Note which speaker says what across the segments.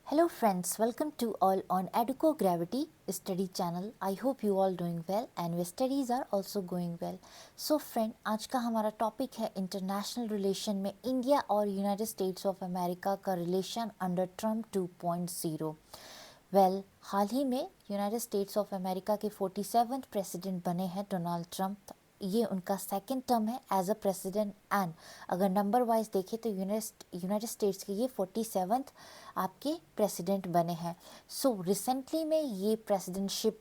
Speaker 1: Hello friends, welcome to all on Educo Gravity study channel. I hope you all doing well and your studies are also going well. So friend, आज का हमारा topic है international relation में India और United states of America का relation under Trump 2.0। हाल ही में United states of America के 47th president बने हैं डोनाल्ड ट्रम्प। ये उनका सेकंड टर्म है एज अ प्रेसिडेंट एंड अगर नंबर वाइज देखें तो यूनाइटेड स्टेट्स के ये 47th आपके प्रेसिडेंट बने हैं। सो रिसेंटली में ये प्रेसिडेंटशिप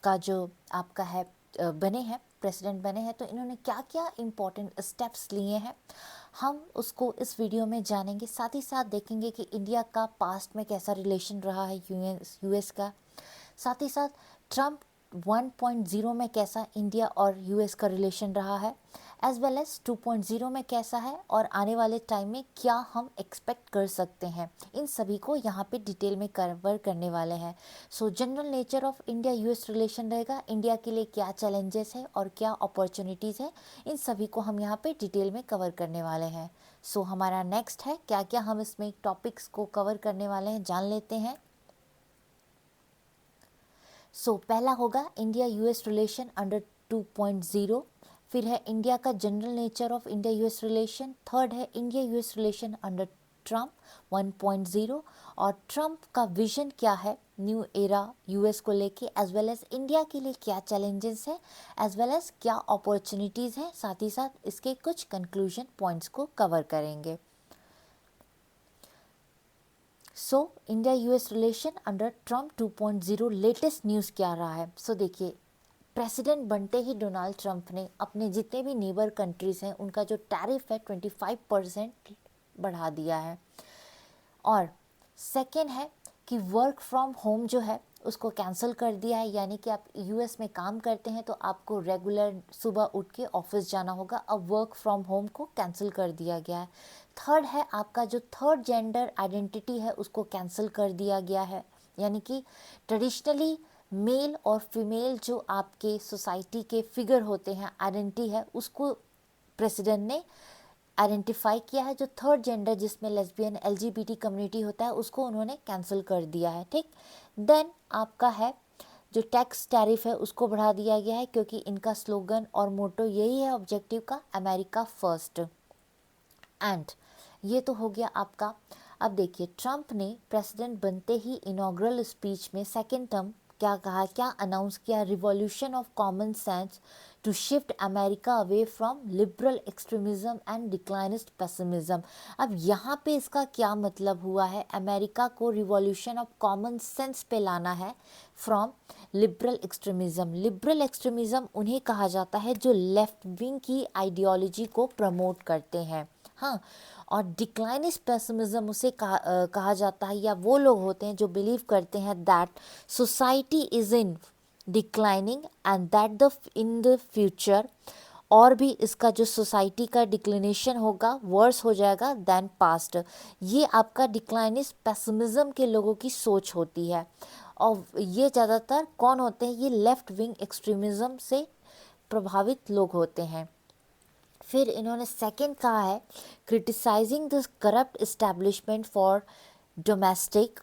Speaker 1: का जो आपका है बने हैं प्रेसिडेंट बने हैं, तो इन्होंने क्या क्या इम्पोर्टेंट स्टेप्स लिए हैं हम उसको इस वीडियो में जानेंगे। साथ ही साथ देखेंगे कि इंडिया का पास्ट में कैसा रिलेशन रहा है यूएस का। साथ ही साथ ट्रम्प 1.0 में कैसा इंडिया और यूएस का रिलेशन रहा है, एज वेल एज 2.0 में कैसा है और आने वाले टाइम में क्या हम एक्सपेक्ट कर सकते हैं, इन सभी को यहाँ पे डिटेल में कवर करने वाले हैं। सो general nature of India US relation रहेगा, इंडिया के लिए क्या चैलेंजेस है और क्या अपॉर्चुनिटीज़ है, इन सभी को हम यहाँ पे डिटेल में कवर करने वाले हैं। सो हमारा नेक्स्ट है क्या क्या हम इसमें टॉपिक्स को कवर करने वाले हैं, जान लेते हैं। पहला होगा इंडिया यूएस रिलेशन अंडर 2.0, फिर है इंडिया का general nature of India US relation, third है India US relation under Trump 1.0 और ट्रम्प का विजन क्या है न्यू एरा यूएस को लेके, एज वेल एज इंडिया के लिए क्या चैलेंजेस है, एज वेल एज क्या अपॉर्चुनिटीज़ हैं। साथ ही साथ इसके कुछ कंक्लूजन पॉइंट्स को कवर करेंगे। India US relation under Trump 2.0 latest news क्या रहा है। देखिए, प्रेसिडेंट बनते ही डोनाल्ड ट्रम्प ने अपने जितने भी नेबर कंट्रीज़ हैं उनका जो टैरिफ है 25% बढ़ा दिया है। और सेकेंड है कि वर्क फ्रॉम होम जो है उसको कैंसिल कर दिया है, यानी कि आप यूएस में काम करते हैं तो आपको रेगुलर सुबह उठ के ऑफिस जाना होगा, अब वर्क फ्रॉम होम को कैंसिल कर दिया गया है। थर्ड है आपका जो थर्ड जेंडर आइडेंटिटी है उसको कैंसिल कर दिया गया है, यानी कि ट्रेडिशनली मेल और फीमेल जो आपके सोसाइटी के फिगर होते हैं आइडेंटिटी है उसको प्रेसिडेंट ने आइडेंटिफाई किया है। जो थर्ड जेंडर जिसमें लेस्बियन एलजीबीटी कम्युनिटी होता है उसको उन्होंने कैंसिल कर दिया है। ठीक, देन आपका है जो टैक्स टैरिफ है उसको बढ़ा दिया गया है, क्योंकि इनका स्लोगन और मोटो यही है ऑब्जेक्टिव का, अमेरिका फर्स्ट। एंड ये तो हो गया आपका। अब देखिए, ट्रम्प ने प्रेसिडेंट बनते ही इनॉग्रल स्पीच में सेकेंड टर्म क्या कहा, क्या अनाउंस किया, revolution of common sense to shift America away from liberal extremism and declinist pessimism. अब यहाँ पे इसका क्या मतलब हुआ है, अमेरिका को रिवॉल्यूशन ऑफ कॉमन सेंस पे लाना है from liberal extremism. Liberal extremism उन्हें कहा जाता है जो लेफ्ट विंग की आइडियोलॉजी को प्रमोट करते हैं, हाँ। और डिक्लाइनिस्ट पेसिमिज्म उसे कहा जाता है, या वो लोग होते हैं जो बिलीव करते हैं that society is in declining and that the in the future और भी इसका जो सोसाइटी का डिक्लिनेशन होगा वर्स हो जाएगा देन पास्ट। ये आपका डिक्लाइनिस्ट पेसिमिज्म के लोगों की सोच होती है, और ये ज़्यादातर कौन होते हैं, ये लेफ्ट विंग एक्सट्रीमिज्म से प्रभावित लोग होते हैं। फिर इन्होंने सेकंड कहा है criticising the corrupt establishment for domestic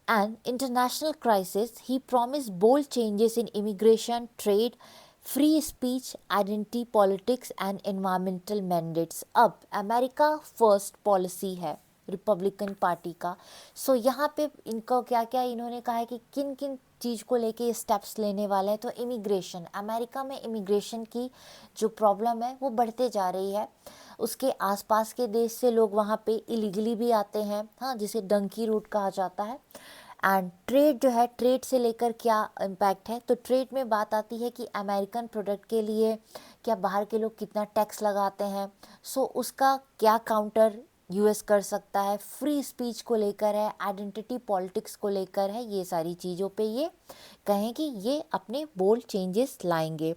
Speaker 1: and international crisis. He promised bold changes in immigration, trade, free speech, identity politics and environmental mandates. अब अमेरिका फर्स्ट पॉलिसी है रिपब्लिकन पार्टी का। यहाँ पे इनको क्या क्या इन्होंने कहा है कि किन किन चीज़ को लेके स्टेप्स लेने वाले हैं। तो इमिग्रेशन, अमेरिका में इमिग्रेशन की जो प्रॉब्लम है वो बढ़ते जा रही है, उसके आसपास के देश से लोग वहाँ पे इलीगली भी आते हैं, हाँ, जिसे डंकी रूट कहा जाता है। एंड ट्रेड जो है, ट्रेड से लेकर क्या इम्पैक्ट है, तो ट्रेड में बात आती है कि अमेरिकन प्रोडक्ट के लिए क्या बाहर के लोग कितना टैक्स लगाते हैं, उसका क्या काउंटर यूएस कर सकता है। फ्री स्पीच को लेकर है, आइडेंटिटी पॉलिटिक्स को लेकर है, ये सारी चीज़ों पे ये कहें कि ये अपने बोल्ड चेंजेस लाएंगे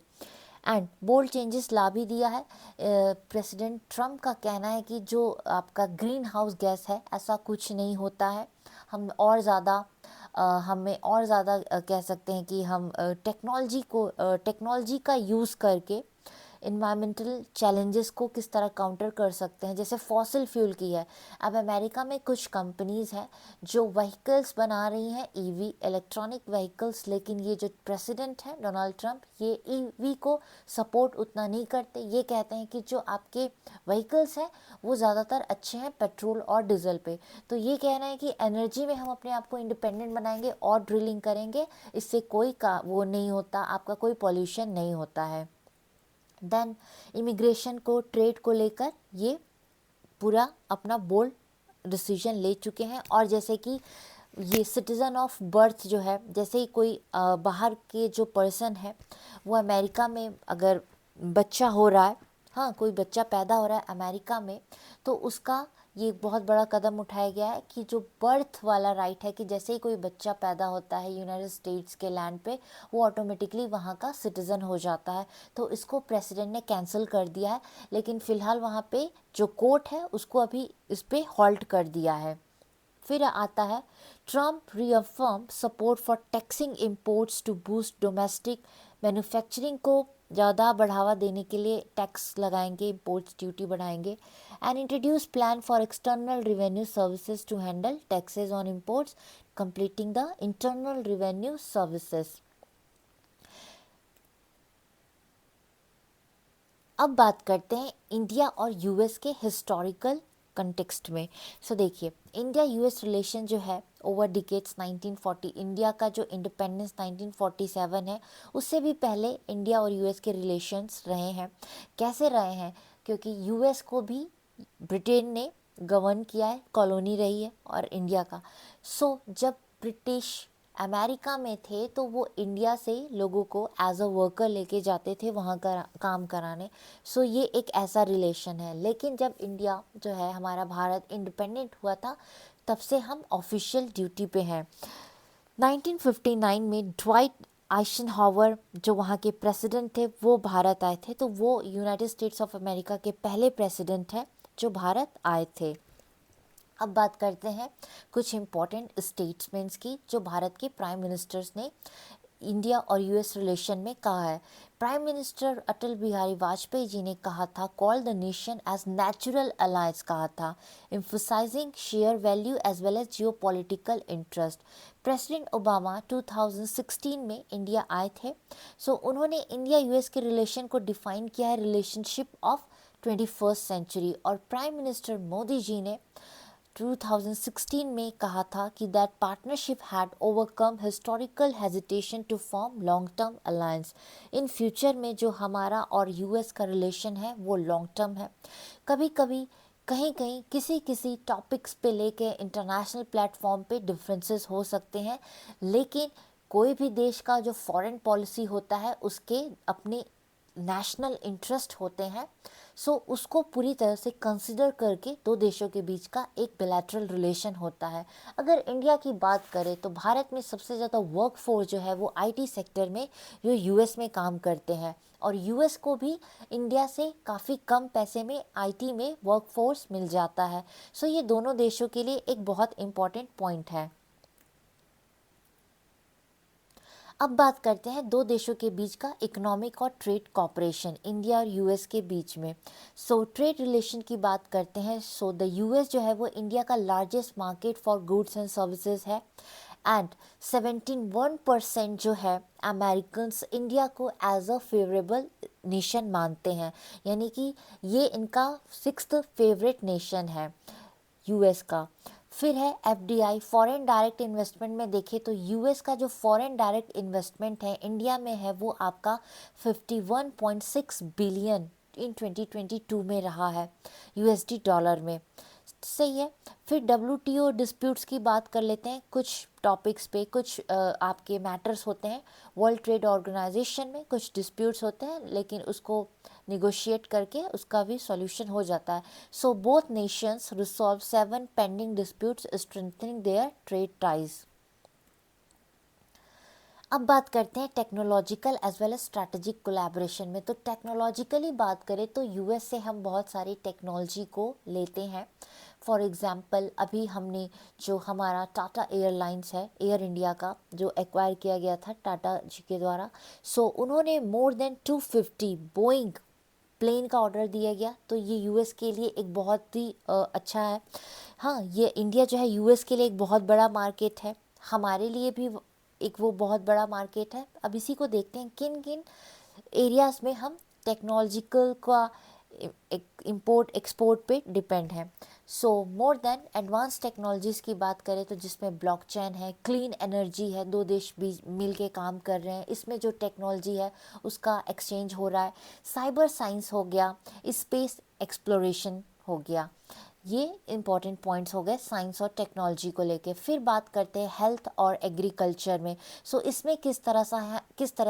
Speaker 1: एंड बोल्ड चेंजेस ला भी दिया है। प्रेसिडेंट ट्रम्प का कहना है कि जो आपका ग्रीन हाउस गैस है ऐसा कुछ नहीं होता है, हम और ज़्यादा हमें और ज़्यादा कह सकते हैं कि हम टेक्नोलॉजी का यूज़ करके इन्वायरमेंटल चैलेंजेस को किस तरह काउंटर कर सकते हैं, जैसे फॉसिल फ्यूल की है। अब अमेरिका में कुछ कंपनीज़ हैं जो व्हीकल्स बना रही हैं, ईवी इलेक्ट्रॉनिक व्हीकल्स, लेकिन ये जो प्रेसिडेंट हैं डोनाल्ड ट्रंप, ये ईवी को सपोर्ट उतना नहीं करते। ये कहते हैं कि जो आपके व्हीकल्स हैं वो ज़्यादातर अच्छे हैं पेट्रोल और डीजल पे। तो ये कहना है कि एनर्जी में हम अपने आप को इंडिपेंडेंट बनाएंगे और ड्रिलिंग करेंगे, इससे कोई का वो नहीं होता, आपका कोई पॉल्यूशन नहीं होता है। देन इमिग्रेशन को, ट्रेड को लेकर ये पूरा अपना बोल्ड डिसीजन ले चुके हैं। और जैसे कि ये सिटीज़न ऑफ बर्थ जो है, जैसे ही कोई बाहर के जो पर्सन है वो अमेरिका में अगर बच्चा हो रहा है, हाँ कोई बच्चा पैदा हो रहा है अमेरिका में, तो उसका ये बहुत बड़ा कदम उठाया गया है कि जो बर्थ वाला राइट है कि जैसे ही कोई बच्चा पैदा होता है यूनाइटेड स्टेट्स के लैंड पे, वो ऑटोमेटिकली वहाँ का सिटीज़न हो जाता है। तो इसको प्रेसिडेंट ने कैंसिल कर दिया है, लेकिन फ़िलहाल वहाँ पे जो कोर्ट है उसको अभी इस पर हॉल्ट कर दिया है। फिर आता है Trump reaffirm support for taxing imports to boost domestic manufacturing को ज़्यादा बढ़ावा देने के लिए टैक्स लगाएंगे, इम्पोर्ट्स ड्यूटी बढ़ाएंगे। And introduce plan for external revenue services to handle taxes on imports, completing the internal revenue services. अब बात करते हैं इंडिया और यूएस के हिस्टोरिकल कंटेक्स्ट में। सो देखिए, इंडिया यूएस रिलेशन जो है ओवर डिकेट्स 1940, इंडिया का जो इंडिपेंडेंस 1947 है उससे भी पहले इंडिया और यूएस के रिलेशंस रहे हैं। कैसे रहे हैं? क्योंकि यूएस को भी ब्रिटेन ने गवर्न किया है, कॉलोनी रही है और इंडिया का। सो जब ब्रिटिश अमेरिका में थे तो वो इंडिया से लोगों को एज अ वर्कर लेके जाते थे वहाँ का काम कराने। सो ये एक ऐसा रिलेशन है। लेकिन जब इंडिया जो है हमारा भारत इंडिपेंडेंट हुआ था तब से हम ऑफिशियल ड्यूटी पे हैं। 1959 में ड्वाइट आइजनहावर जो वहाँ के प्रेसिडेंट थे वो भारत आए थे, तो वो यूनाइटेड स्टेट्स ऑफ अमेरिका के पहले प्रेसिडेंट हैं जो भारत आए थे। अब बात करते हैं कुछ इम्पॉर्टेंट स्टेट्समेंट्स की जो भारत के प्राइम मिनिस्टर्स ने इंडिया और यूएस रिलेशन में कहा है। प्राइम मिनिस्टर अटल बिहारी वाजपेयी जी ने कहा था, call the nation as natural alliance कहा था, emphasising share value as well as geopolitical interest. President Obama 2016 में इंडिया आए थे। सो उन्होंने इंडिया यूएस के रिलेशन को डिफाइन किया है रिलेशनशिप ऑफ 21st सेंचुरी। और प्राइम मिनिस्टर मोदी जी ने 2016 में कहा था कि that partnership had overcome historical hesitation to form long term alliance. In future में जो हमारा और यूएस का रिलेशन है वो लॉन्ग टर्म है। कभी कभी कहीं कहीं किसी किसी टॉपिक्स पे लेके इंटरनेशनल प्लेटफॉर्म पे डिफरेंसेस हो सकते हैं, लेकिन कोई भी देश का जो फॉरेन पॉलिसी होता है उसके अपने नेशनल इंटरेस्ट होते हैं। सो उसको पूरी तरह से कंसिडर करके दो देशों के बीच का एक बिलैटरल रिलेशन होता है। अगर इंडिया की बात करें तो भारत में सबसे ज़्यादा वर्क फोर्स जो है वो आईटी सेक्टर में जो यूएस में काम करते हैं, और यूएस को भी इंडिया से काफ़ी कम पैसे में आईटी में वर्क फोर्स मिल जाता है। सो ये दोनों देशों के लिए एक बहुत इम्पॉर्टेंट पॉइंट है। अब बात करते हैं दो देशों के बीच का इकोनॉमिक और ट्रेड कॉपरेशन इंडिया और यूएस के बीच में। सो ट्रेड रिलेशन की बात करते हैं। सो द यूएस जो है वो इंडिया का largest market for goods and services है, एंड 71% जो है अमेरिकन्स इंडिया को एज अ फेवरेबल नेशन मानते हैं, यानी कि ये इनका 6th फेवरेट नेशन है यूएस का। फिर है एफडीआई, फॉरेन डायरेक्ट इन्वेस्टमेंट में देखें तो यूएस का जो फॉरेन डायरेक्ट इन्वेस्टमेंट है इंडिया में है वो आपका 51.6 बिलियन इन 2022 में रहा है यूएसडी डॉलर में। सही है। फिर डब्ल्यूटीओ डिस्प्यूट्स की बात कर लेते हैं। कुछ टॉपिक्स पे कुछ आपके मैटर्स होते हैं वर्ल्ड ट्रेड ऑर्गेनाइजेशन में, कुछ डिस्प्यूट्स होते हैं लेकिन उसको निगोशिएट करके उसका भी सॉल्यूशन हो जाता है। So both nations resolve 7 pending disputes strengthening their trade ties. अब बात करते हैं technological as well as strategic collaboration में। तो टेक्नोलॉजिकली बात करें तो यूएस से हम बहुत सारी टेक्नोलॉजी को लेते हैं। फॉर एग्ज़ाम्पल अभी हमने जो हमारा टाटा एयरलाइंस है, एयर इंडिया का, जो एक्वायर किया गया था टाटा जी के द्वारा। सो उन्होंने मोर देन 250 बोइंग प्लेन का ऑर्डर दिया गया, तो ये यूएस के लिए एक बहुत ही अच्छा है। हाँ, ये इंडिया जो है यूएस के लिए एक बहुत बड़ा मार्केट है, हमारे लिए भी एक वो बहुत बड़ा मार्केट है। अब इसी को देखते हैं किन किन एरियाज़ में हम टेक्नोलॉजिकल का इंपोर्ट एक्सपोर्ट पे डिपेंड है। सो मोर देन एडवांस टेक्नोलॉजीज़ की बात करें तो जिसमें ब्लॉकचेन है, क्लीन एनर्जी है, दो देश भी मिल के काम कर रहे हैं, इसमें जो टेक्नोलॉजी है उसका एक्सचेंज हो रहा है। साइबर साइंस हो गया, स्पेस एक्सप्लोरेशन हो गया। ये इंपॉर्टेंट पॉइंट्स हो गए साइंस और टेक्नोलॉजी को लेके। फिर बात करते हैं हेल्थ और एग्रीकल्चर में। सो इसमें किस तरह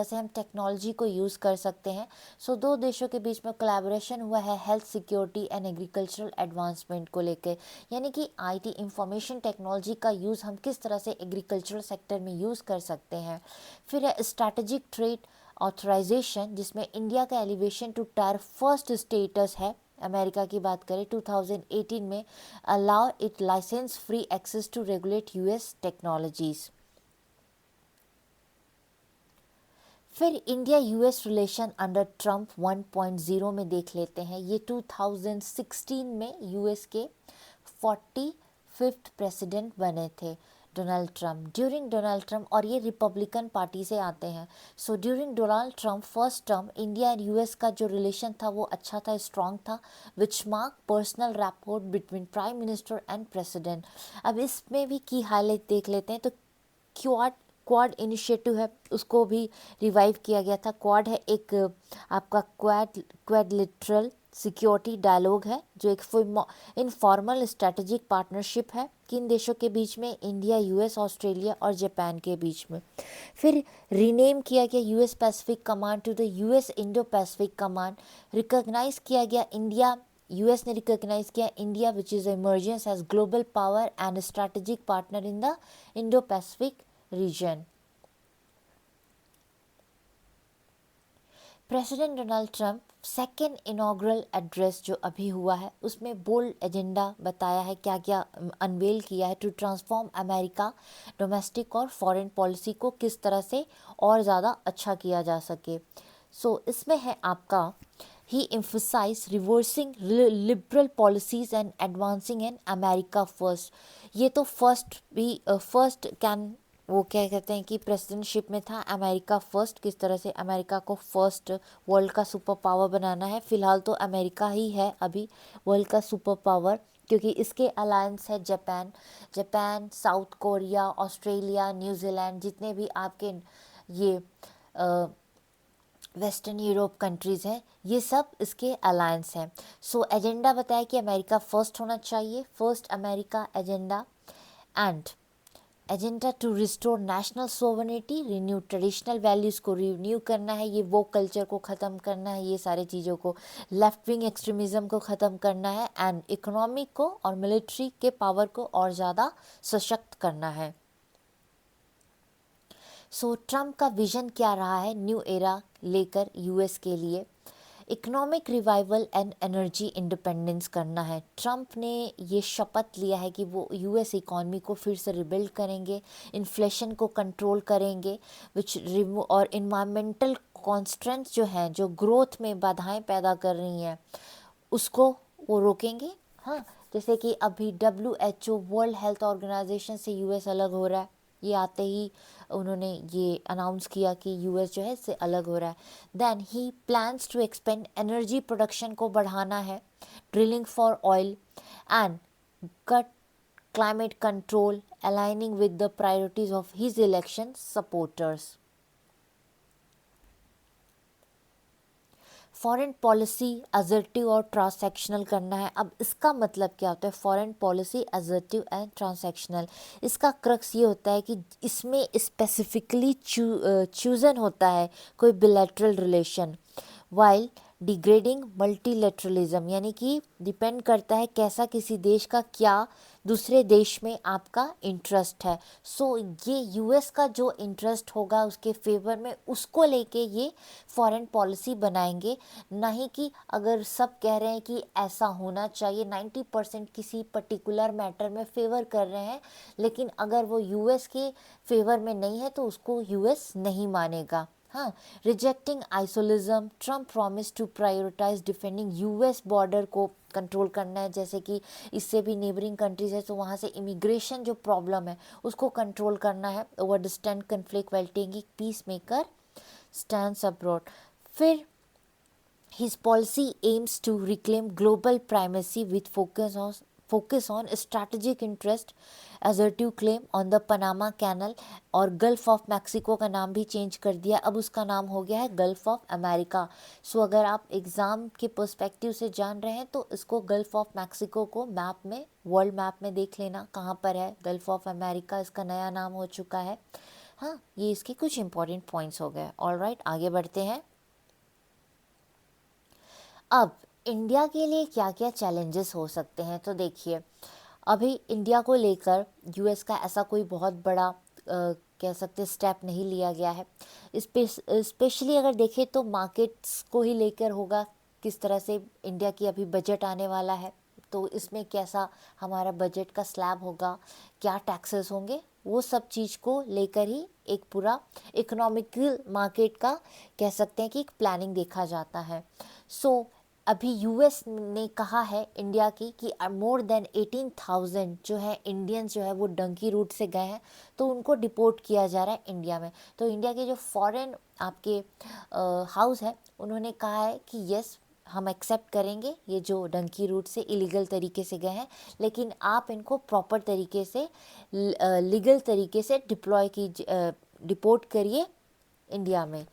Speaker 1: से हम टेक्नोलॉजी को यूज़ कर सकते हैं। सो दो देशों के बीच में कोलैबोरेशन हुआ है health security and agricultural advancement को लेके, यानी कि आईटी इंफॉर्मेशन टेक्नोलॉजी का यूज़ हम किस तरह से एग्रीकल्चरल सेक्टर में यूज़ कर सकते हैं। फिर है स्ट्रैटेजिक ट्रेड ऑथराइजेशन, जिसमें इंडिया का elevation to tier first status है। अमेरिका की बात करें 2018 में allow it license free access to regulate US technologies. फिर India US relation under Trump 1.0 में देख लेते हैं। ये 2016 में यूएस के 45th प्रेसिडेंट बने थे Donald Trump. During Donald Trump, और ये रिपब्लिकन पार्टी से आते हैं, so during Donald Trump first term India and US का जो रिलेशन था वो अच्छा था, स्ट्रॉन्ग था, which mark personal rapport between prime minister and president. अब इसमें भी की हाईलाइट देख लेते हैं तो क्वाड क्वाड इनिशिएटिव है, उसको भी रिवाइव किया गया था। क्वाड है एक आपका क्वाडलिटरल सिक्योरिटी डायलॉग है, जो एक इनफॉर्मल स्ट्रेटेजिक पार्टनरशिप है किन देशों के बीच में, इंडिया, यूएस, ऑस्ट्रेलिया और जापान के बीच में। फिर रीनेम किया गया US Pacific command to the US Indo Pacific command. Recognise किया गया इंडिया, यूएस ने रिकॉग्नाइज किया India which is emergence as global power and strategic partner in the Indo Pacific region. President Donald Trump second inaugural address जो अभी हुआ है उसमें bold agenda बताया है, क्या क्या अनवेल किया है टू ट्रांसफॉर्म अमेरिका डोमेस्टिक और फॉरेन पॉलिसी को किस तरह से और ज़्यादा अच्छा किया जा सके। सो इसमें है आपका ही emphasized reversing liberal policies and advancing an America first. ये तो फर्स्ट कैन वो क्या कहते हैं कि प्रेसिडेंटशिप में था अमेरिका फर्स्ट, किस तरह से अमेरिका को फर्स्ट वर्ल्ड का सुपर पावर बनाना है। फिलहाल तो अमेरिका ही है अभी वर्ल्ड का सुपर पावर, क्योंकि इसके अलायंस है Japan, south Korea, Australia, New Zealand, जितने भी आपके ये वेस्टर्न यूरोप कंट्रीज़ हैं, ये सब इसके अलायंस हैं। सो एजेंडा बताया कि अमेरिका फर्स्ट होना चाहिए, first America agenda, and agenda to restore national sovereignty, renew traditional values को रिन्यू करना है, ये वो कल्चर को ख़त्म करना है, ये सारी चीज़ों को, लेफ्ट विंग एक्सट्रीमिज़म को ख़त्म करना है, एंड इकोनॉमी को और मिलिट्री के पावर को और ज़्यादा सशक्त करना है। सो ट्रम्प का विजन क्या रहा है न्यू एरा लेकर यूएस के लिए? Economic revival and energy independence करना है। ट्रम्प ने ये शपथ लिया है कि वो यूएस इकॉनमी को फिर से रिबिल्ड करेंगे, इन्फ्लेशन को कंट्रोल करेंगे, और इन्वायरमेंटल कॉन्स्ट्रेंट्स जो हैं, जो ग्रोथ में बाधाएं पैदा कर रही हैं, उसको वो रोकेंगे। हाँ, जैसे कि अभी WHO वर्ल्ड हेल्थ ऑर्गेनाइजेशन से यूएस अलग हो रहा है, ये आते ही उन्होंने ये अनाउंस किया कि यूएस जो है इससे अलग हो रहा है। देन ही plans to expand energy production को बढ़ाना है, drilling for oil and cut climate control, aligning with the priorities of his election supporters. Foreign policy assertive और ट्रांसैक्शनल करना है। अब इसका मतलब क्या होता है foreign policy assertive and transactional? इसका क्रक्स ये होता है कि इसमें स्पेसिफिकली चूजन होता है कोई बिलैटरल रिलेशन, वाइल डिग्रेडिंग मल्टीलेटरलिज्म, यानी कि डिपेंड करता है कैसा किसी देश का क्या दूसरे देश में आपका इंटरेस्ट है। सो ये यूएस का जो इंटरेस्ट होगा उसके फेवर में, उसको लेके ये फॉरेन पॉलिसी बनाएंगे। नहीं कि अगर सब कह रहे हैं कि ऐसा होना चाहिए, 90% किसी पर्टिकुलर मैटर में फेवर कर रहे हैं, लेकिन अगर वो यूएस के फेवर में नहीं है तो उसको यूएस नहीं मानेगा। हाँ, rejecting isolationism, Trump promise to prioritize defending US border को कंट्रोल करना है, जैसे कि इससे भी नेबरिंग कंट्रीज है तो वहाँ से इमिग्रेशन जो प्रॉब्लम है उसको कंट्रोल करना है, over distant conflict well taking peace maker stands abroad. फिर his policy aims to reclaim global primacy with focus on strategic interest, assertive claim on the Panama Canal, और गल्फ ऑफ मैक्सिको का नाम भी change कर दिया, अब उसका नाम हो गया है गल्फ ऑफ अमेरिका। सो अगर आप एग्ज़ाम के पर्सपेक्टिव से जान रहे हैं तो इसको गल्फ ऑफ मैक्सिको को मैप में, वर्ल्ड मैप में देख लेना कहाँ पर है गल्फ ऑफ अमेरिका, इसका नया नाम हो चुका है। हाँ, ये इसके कुछ इंपॉर्टेंट पॉइंट्स हो गए। ऑलराइट, आगे बढ़ते हैं। अब इंडिया के लिए क्या क्या चैलेंजेस हो सकते हैं, तो देखिए अभी इंडिया को लेकर यूएस का ऐसा कोई बहुत बड़ा कह सकते स्टेप नहीं लिया गया है। स्पेशली अगर देखें तो मार्केट्स को ही लेकर होगा, किस तरह से इंडिया की अभी बजट आने वाला है तो इसमें कैसा हमारा बजट का स्लैब होगा, क्या टैक्सेस होंगे, वो सब चीज़ को लेकर ही एक पूरा इकोनॉमिकल मार्केट का कह सकते हैं कि एक प्लानिंग देखा जाता है। सो अभी यूएस ने कहा है इंडिया की कि मोर देन 18,000 जो है इंडियंस जो है वो डंकी रूट से गए हैं तो उनको डिपोर्ट किया जा रहा है इंडिया में। तो इंडिया के जो फॉरेन आपके हाउस है उन्होंने कहा है कि यस हम एक्सेप्ट करेंगे ये जो डंकी रूट से इलीगल तरीके से गए हैं, लेकिन आप इनको प्रॉपर तरीके से लीगल तरीके से डिपोर्ट करिए इंडिया में।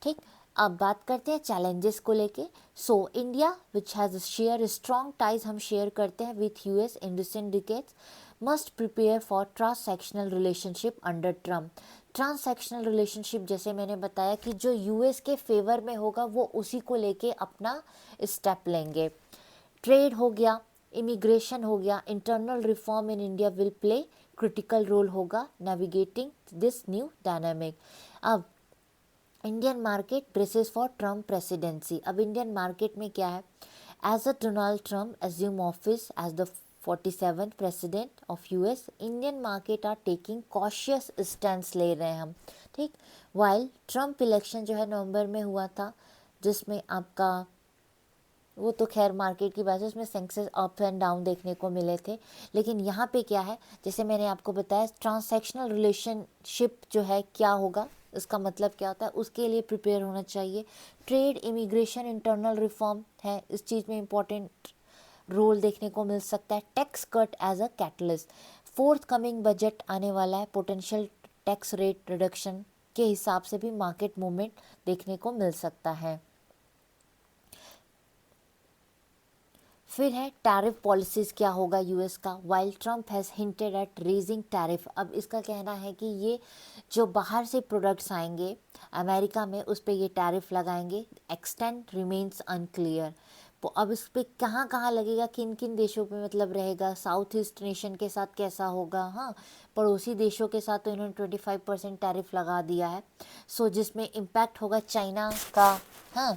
Speaker 1: ठीक, अब बात करते हैं चैलेंजेस को लेके। So India which has share strong ties हम शेयर करते हैं with US in recent decades must prepare for transactional relationship under Trump. Transactional relationship जैसे मैंने बताया कि जो यूएस के फेवर में होगा वो उसी को लेके अपना स्टेप लेंगे। ट्रेड हो गया, इमिग्रेशन हो गया, internal reform in India will play critical role होगा नेविगेटिंग दिस न्यू डायनामिक। अब Indian market braces for Trump presidency. अब इंडियन मार्केट में क्या है, as a Donald Trump assume office as the 47th president of US, Indian market are taking cautious stand ले रहे हैं हम। ठीक, वाइल ट्रम्प इलेक्शन जो है नवंबर में हुआ था जिसमें आपका वो तो खैर मार्केट की बात है, उसमें सेंसेस अप एंड डाउन देखने को मिले थे, लेकिन यहाँ पे क्या है जैसे मैंने आपको बताया ट्रांसैक्शनल रिलेशनशिप जो है क्या होगा, इसका मतलब क्या होता है उसके लिए प्रिपेयर होना चाहिए। ट्रेड, इमिग्रेशन, इंटरनल रिफॉर्म है, इस चीज़ में इम्पोर्टेंट रोल देखने को मिल सकता है। Tax cut as a catalyst, forthcoming budget आने वाला है, पोटेंशियल टैक्स रेट रिडक्शन के हिसाब से भी मार्केट मूवमेंट देखने को मिल सकता है। फिर है टैरिफ पॉलिसीज़ क्या होगा यूएस का, while Trump has hinted at raising tariff. अब इसका कहना है कि ये जो बाहर से प्रोडक्ट्स आएंगे अमेरिका में उस पर ये टैरिफ लगाएंगे, एक्सटेंट रिमेन्स अनक्लियर। तो अब इस पर कहाँ कहाँ लगेगा, किन किन देशों पे मतलब रहेगा, साउथ ईस्ट नेशन के साथ कैसा होगा, हाँ पड़ोसी देशों के साथ तो इन्होंने 25% टैरिफ लगा दिया है। सो जिसमें इम्पैक्ट होगा चाइना का। हाँ,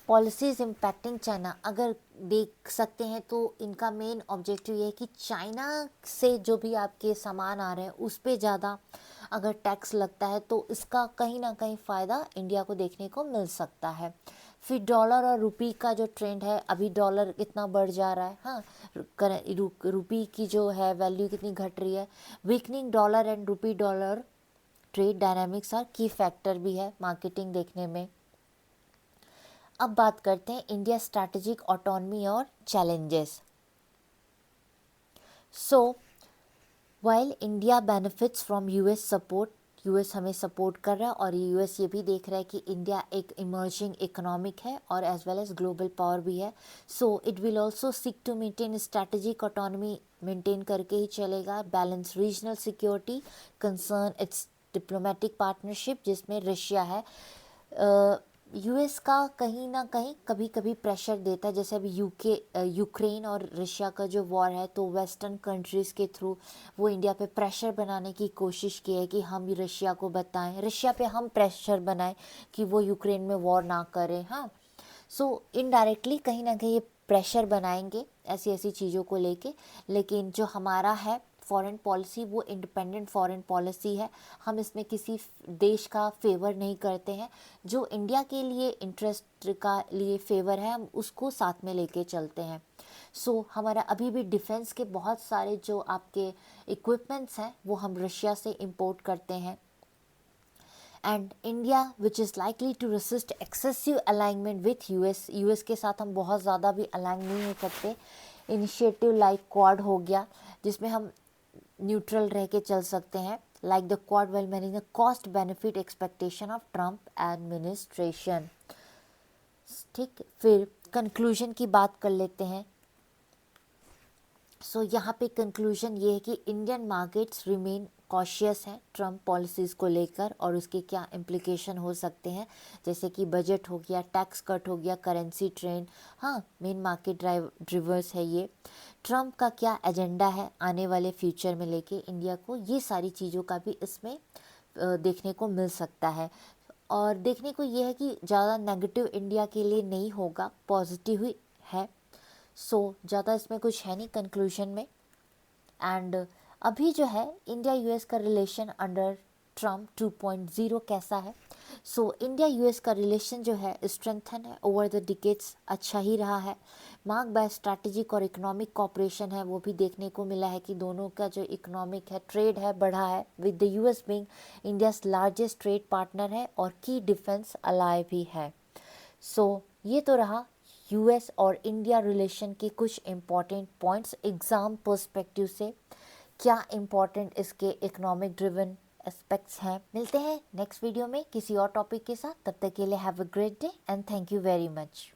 Speaker 1: पॉलिसीज़ इम्पैक्टिंग चाइना अगर देख सकते हैं तो इनका मेन ऑब्जेक्टिव ये है कि चाइना से जो भी आपके सामान आ रहे हैं उस पर ज़्यादा अगर टैक्स लगता है तो इसका कहीं ना कहीं फ़ायदा इंडिया को देखने को मिल सकता है। फिर डॉलर और रुपी का जो ट्रेंड है, अभी डॉलर कितना बढ़ जा रहा है, हाँ रुपी की जो है वैल्यू कितनी घट रही है। Weakening dollar and rupee dollar trade dynamics are key factor भी है मार्केटिंग देखने में। अब बात करते हैं इंडिया स्ट्रैटेजिक ऑटोनमी और challenges. So while India benefits from US support, US हमें सपोर्ट कर रहा है और यूएस ये भी देख रहा है कि इंडिया एक इमर्जिंग इकोनॉमिक है और as well as global power भी है। So it will also seek to maintain strategic autonomy, maintain करके ही चलेगा, balance regional security concern its diplomatic partnership जिसमें रशिया है। यूएस का कहीं ना कहीं कभी कभी प्रेशर देता है, जैसे अभी यूक्रेन और रशिया का जो वॉर है तो वेस्टर्न कंट्रीज़ के थ्रू वो इंडिया पे प्रेशर बनाने की कोशिश की है कि हम रशिया को बताएं, रशिया पे हम प्रेशर बनाएं कि वो यूक्रेन में वॉर ना करे। हाँ, सो इनडायरेक्टली कहीं ना कहीं ये प्रेशर बनाएंगे ऐसी ऐसी चीज़ों को लेके, लेकिन जो हमारा है फॉरेन पॉलिसी वो इंडिपेंडेंट फॉरेन पॉलिसी है, हम इसमें किसी देश का फेवर नहीं करते हैं, जो इंडिया के लिए इंटरेस्ट का लिए फेवर है हम उसको साथ में लेके चलते हैं। सो हमारा अभी भी डिफेंस के बहुत सारे जो आपके इक्विपमेंट्स हैं वो हम रशिया से इंपोर्ट करते हैं। And India which is likely to resist excessive alignment with US के साथ हम बहुत ज़्यादा भी अलाइन नहीं हो सकते। इनिशिएटिव लाइक क्वाड हो गया जिसमें हम न्यूट्रल रह के चल सकते हैं, like the quad well manage the cost benefit expectation of Trump administration. ठीक, फिर कंक्लूजन की बात कर लेते हैं। सो यहाँ पे कंक्लूजन ये है कि इंडियन मार्केट्स रिमेन कॉशियस हैं ट्रम्प पॉलिसीज़ को लेकर और उसके क्या इम्प्लिकेशन हो सकते हैं, जैसे कि बजट हो गया, टैक्स कट हो गया, करेंसी ट्रेंड, हाँ मेन मार्केट ड्राइवर्स है ये। ट्रम्प का क्या एजेंडा है आने वाले फ्यूचर में लेके इंडिया को, ये सारी चीज़ों का भी इसमें देखने को मिल सकता है। और देखने को ये है कि ज़्यादा नेगेटिव इंडिया के लिए नहीं होगा, पॉजिटिव ही है। सो ज़्यादा इसमें कुछ है नहीं कंक्लूजन में। एंड अभी जो है इंडिया यूएस का रिलेशन अंडर ट्रम्प 2.0 कैसा है। सो इंडिया यूएस का रिलेशन जो है स्ट्रेंथन है ओवर द डिकेड्स, अच्छा ही रहा है। मार्क बाय स्ट्रैटेजिक और इकोनॉमिक कॉपरेशन है, वो भी देखने को मिला है कि दोनों का जो इकोनॉमिक है ट्रेड है बढ़ा है, with the US being India's largest trade partner है और की डिफेंस अलाय भी है। सो ये तो रहा यूएस और इंडिया रिलेशन के कुछ इम्पॉर्टेंट पॉइंट्स एग्ज़ाम पर्सपेक्टिव से, क्या इम्पॉर्टेंट इसके इकोनॉमिक ड्रिवन एस्पेक्ट्स हैं। मिलते हैं नेक्स्ट वीडियो में किसी और टॉपिक के साथ, तब तक के लिए have a great day and thank you very much.